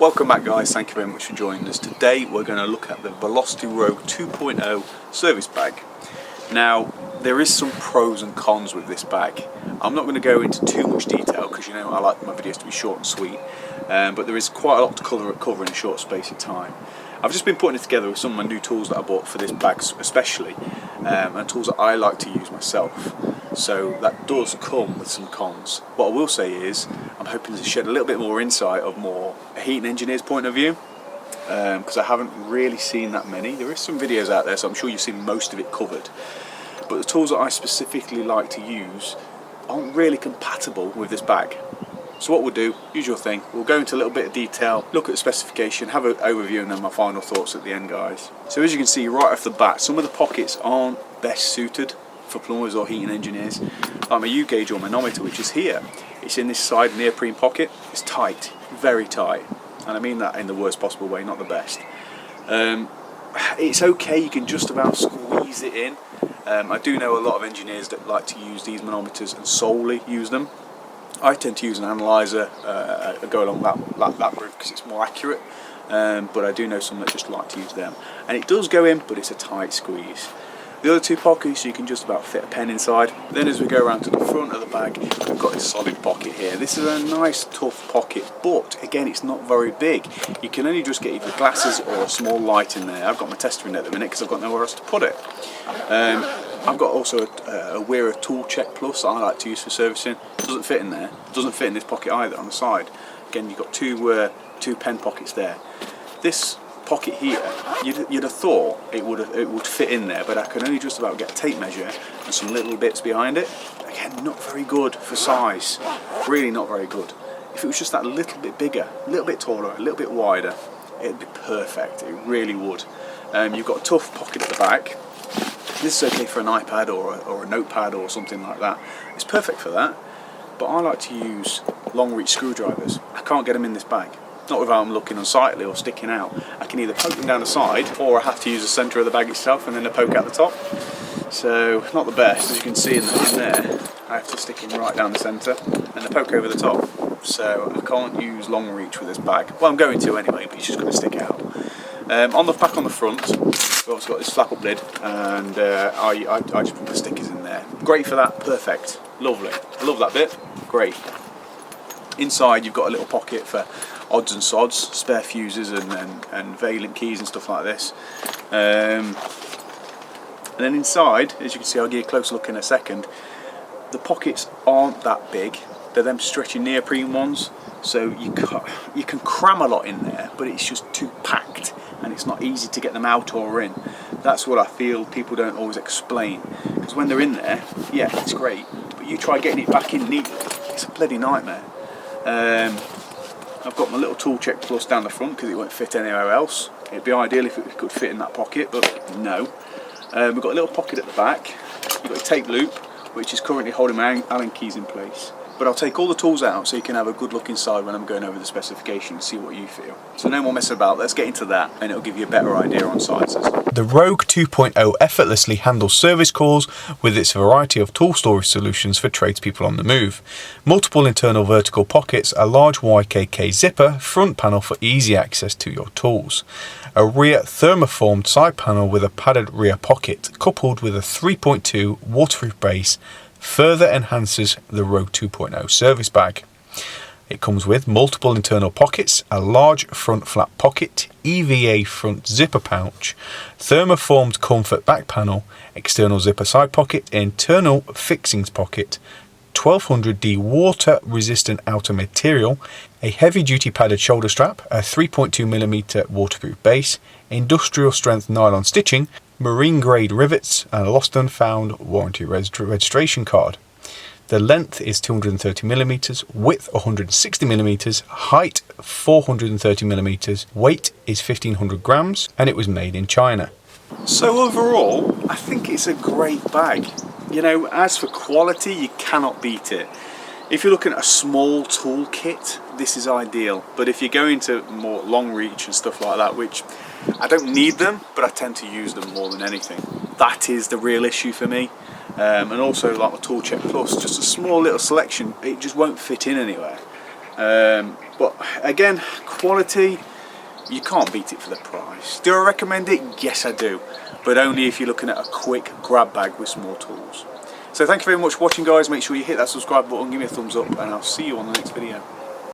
Welcome back guys, thank you very much for joining us. Today we're going to look at the Velocity Rogue 2.0 service bag. Now there is some pros and cons with this bag. I'm not going to go into too much detail because you know I like my videos to be short and sweet, but there is quite a lot to cover in a short space of time. I've just been putting it together with some of my new tools that I bought for this bag especially, and tools that I like to use myself. So that does come with some cons. What I will say is I'm hoping to shed a little bit more insight of more a heating engineer's point of view, because I haven't really seen that many. There is some videos out there, so I'm sure you've seen most of it covered. But the tools that I specifically like to use aren't really compatible with this bag. So what we'll do, usual thing, we'll go into a little bit of detail, look at the specification, have an overview, and then my final thoughts at the end, guys. So as you can see right off the bat, some of the pockets aren't best suited for plumbers or heating engineers. Like my U-gauge or manometer, which is here, it's in this side neoprene pocket. It's tight, very tight, and I mean that in the worst possible way, not the best. It's okay, you can just about squeeze it in. I do know a lot of engineers that like to use these manometers and solely use them. I tend to use an analyzer, go along that route because it's more accurate, but I do know some that just like to use them. And it does go in, but it's a tight squeeze. The other two pockets you can just about fit a pen inside. Then as we go around to the front of the bag, we've got this solid pocket here. This is a nice tough pocket, but again it's not very big. You can only just get either glasses or a small light in there. I've got my tester in there at the minute because I've got nowhere else to put it. I've got also a ware Tool Check Plus that I like to use for servicing. It doesn't fit in there. It doesn't fit in this pocket either on the side. Again, you've got two pen pockets there. This pocket here, you'd have thought it would fit in there, but I can only just about get a tape measure and some little bits behind it. Again, not very good for size. Really not very good. If it was just that little bit bigger, a little bit taller, a little bit wider, it'd be perfect. It really would. You've got a tough pocket at the back. This is okay for an iPad or a notepad or something like that. It's perfect for that, but I like to use long reach screwdrivers. I can't get them in this bag, not without them looking unsightly or sticking out. I can either poke them down the side, or I have to use the centre of the bag itself and then a poke out the top. So not the best, as you can see in there, I have to stick them right down the centre and the poke over the top. So I can't use long reach with this bag. Well, I'm going to anyway, but it's just going to stick out. On the back on the front, we've also got this flap up lid, and I just put the stickers in there. Great for that, perfect, lovely. I love that bit, great. Inside you've got a little pocket for odds and sods, spare fuses and valent keys and stuff like this. And then inside, as you can see, I'll give you a closer look in a second, the pockets aren't that big. They're them stretchy neoprene ones, so you can cram a lot in there, but it's just too packed and it's not easy to get them out or in. That's what I feel people don't always explain, because when they're in there, yeah, it's great, but you try getting it back in neatly, it's a bloody nightmare. I've got my little Tool Check Plus down the front because it won't fit anywhere else. It'd be ideal if it could fit in that pocket, but no. We've got a little pocket at the back. You've got a tape loop, which is currently holding my Allen keys in place. But I'll take all the tools out so you can have a good look inside when I'm going over the specification and see what you feel. So no more messing about, let's get into that and it'll give you a better idea on sizes. The Rogue 2.0 effortlessly handles service calls with its variety of tool storage solutions for tradespeople on the move. Multiple internal vertical pockets, a large YKK zipper, front panel for easy access to your tools. A rear thermoformed side panel with a padded rear pocket, coupled with a 3.2 waterproof base, further enhances the Rogue 2.0 service bag. It comes with multiple internal pockets, a large front flap pocket, EVA front zipper pouch, thermoformed comfort back panel, external zipper side pocket, internal fixings pocket, 1200D water resistant outer material, a heavy duty padded shoulder strap, a 3.2mm waterproof base, industrial strength nylon stitching, marine grade rivets, and a lost and found warranty registration card. The length is 230mm, width 160mm, height 430mm, weight is 1500 grams, and it was made in China. So overall, I think it's a great bag. You know, as for quality, you cannot beat it. If you're looking at a small tool kit, this is ideal. But if you're going to more long reach and stuff like that, which I don't need them, but I tend to use them more than anything, that is the real issue for me. And also like my Tool Check Plus, just a small little selection, it just won't fit in anywhere. But again, quality, you can't beat it for the price. Do I recommend it? Yes, I do, but only if you're looking at a quick grab bag with small tools. So thank you very much for watching, guys. Make sure you hit that subscribe button, give me a thumbs up, and I'll see you on the next video.